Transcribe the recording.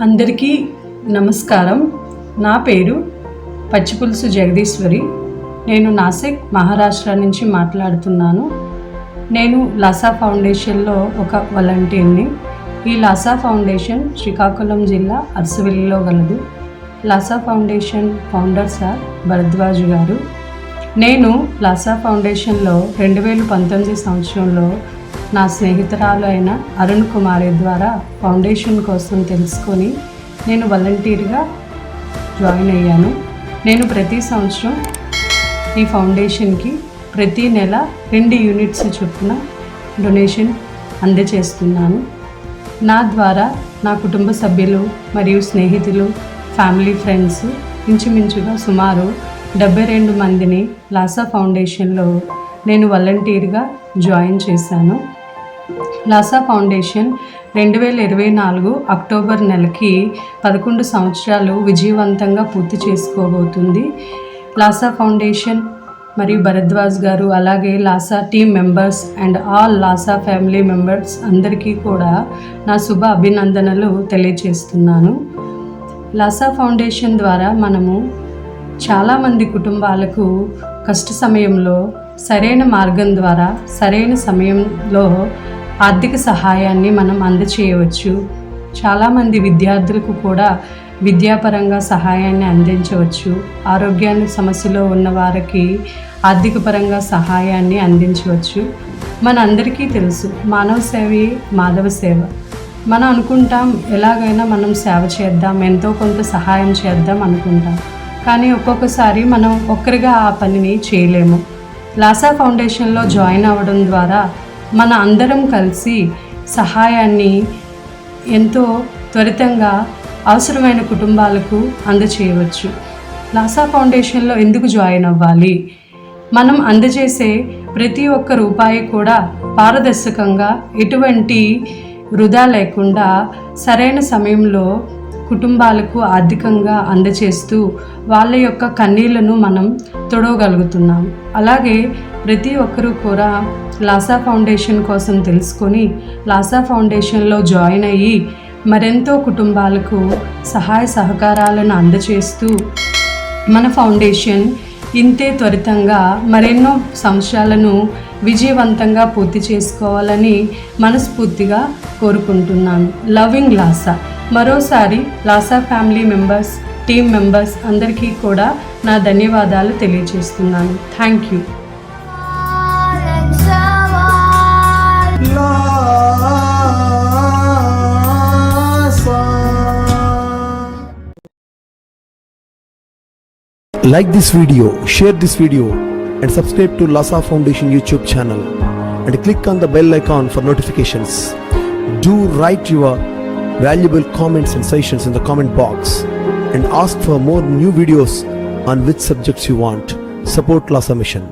అందరికీ నమస్కారం. నా పేరు పచ్చిపులుసు జగదీశ్వరి. నేను నాసిక్, మహారాష్ట్ర నుంచి మాట్లాడుతున్నాను. నేను లాసా ఫౌండేషన్లో ఒక వాలంటీర్ని. ఈ లాసా ఫౌండేషన్ శ్రీకాకుళం జిల్లా అరసవల్లిలో గలదు. లాసా ఫౌండేషన్ ఫౌండర్ సార్ భరద్వాజ్ గారు. నేను లాసా ఫౌండేషన్లో 2019 సంవత్సరంలో నా స్నేహితురాలు అయిన అరుణ్ కుమారి ద్వారా ఫౌండేషన్ కోసం తెలుసుకొని నేను వాలంటీర్గా జాయిన్ అయ్యాను. నేను ప్రతి సంవత్సరం ఈ ఫౌండేషన్కి ప్రతి నెల 2 యూనిట్స్ చొప్పున డొనేషన్ అందజేస్తున్నాను. నా ద్వారా నా కుటుంబ సభ్యులు మరియు స్నేహితులు, ఫ్యామిలీ, ఫ్రెండ్స్ ఇంచుమించుగా సుమారు 72 మందిని లాసా ఫౌండేషన్లో నేను వాలంటీర్గా జాయిన్ చేశాను. లాసా ఫౌండేషన్ 2024 అక్టోబర్ నెలకి 11 సంవత్సరాలు విజయవంతంగా పూర్తి చేసుకోబోతుంది. లాసా ఫౌండేషన్ మరియు భరద్వాజ్ గారు, అలాగే Lasa team members and all Lasa family members అందరికీ కూడా నా శుభ అభినందనలు తెలియజేస్తున్నాను. లాసా ఫౌండేషన్ ద్వారా మనము చాలామంది కుటుంబాలకు కష్ట సమయంలో సరైన మార్గం ద్వారా సరైన సమయంలో ఆర్థిక సహాయాన్ని మనం అందచేయవచ్చు. చాలామంది విద్యార్థులకు కూడా విద్యాపరంగా సహాయాన్ని అందించవచ్చు. ఆరోగ్యాన్ని సమస్యలో ఉన్న వారికి ఆర్థిక పరంగా సహాయాన్ని అందించవచ్చు. మన అందరికీ తెలుసు, మానవ సేవే మాధవ సేవ. మనం అనుకుంటాం ఎలాగైనా మనం సేవ చేద్దాం, ఎంతో కొంత సహాయం చేద్దాం అనుకుంటాం. కానీ ఒక్కొక్కసారి మనం ఒక్కరిగా ఆ పనిని చేయలేము. లాసా ఫౌండేషన్లో జాయిన్ అవ్వడం ద్వారా మన అందరం కలిసి సహాయాన్ని ఎంతో త్వరితంగా అవసరమైన కుటుంబాలకు అందచేయవచ్చు. లాసా ఫౌండేషన్లో ఎందుకు జాయిన్ అవ్వాలి? మనం అందజేసే ప్రతి ఒక్క రూపాయి కూడా పారదర్శకంగా, ఎటువంటి వృధా లేకుండా సరైన సమయంలో కుటుంబాలకు ఆర్థికంగా అందచేస్తూ వాళ్ళ యొక్క కన్నీళ్లను మనం తొడవగలుగుతున్నాం. అలాగే ప్రతి ఒక్కరూ కూడా లాసా ఫౌండేషన్ కోసం తెలుసుకొని లాసా ఫౌండేషన్లో జాయిన్ అయ్యి మరెంతో కుటుంబాలకు సహాయ సహకారాలను అందచేస్తూ మన ఫౌండేషన్ ఇంతే త్వరితంగా మరెన్నో సంవత్సరాలను విజయవంతంగా పూర్తి చేసుకోవాలని మనస్ఫూర్తిగా కోరుకుంటున్నాను. లవింగ్ లాసా. మరోసారి లాసా ఫ్యామిలీ మెంబర్స్, టీమ్ మెంబర్స్ అందరికీ కూడా నా ధన్యవాదాలు తెలియజేస్తున్నాను. Thank you. Like this video, share this video and subscribe to Lasa Foundation YouTube channel and click on the bell icon for notifications. Do write your valuable comments and suggestions in the comment box and ask for more new videos on which subjects you want. Support Lasa Mission.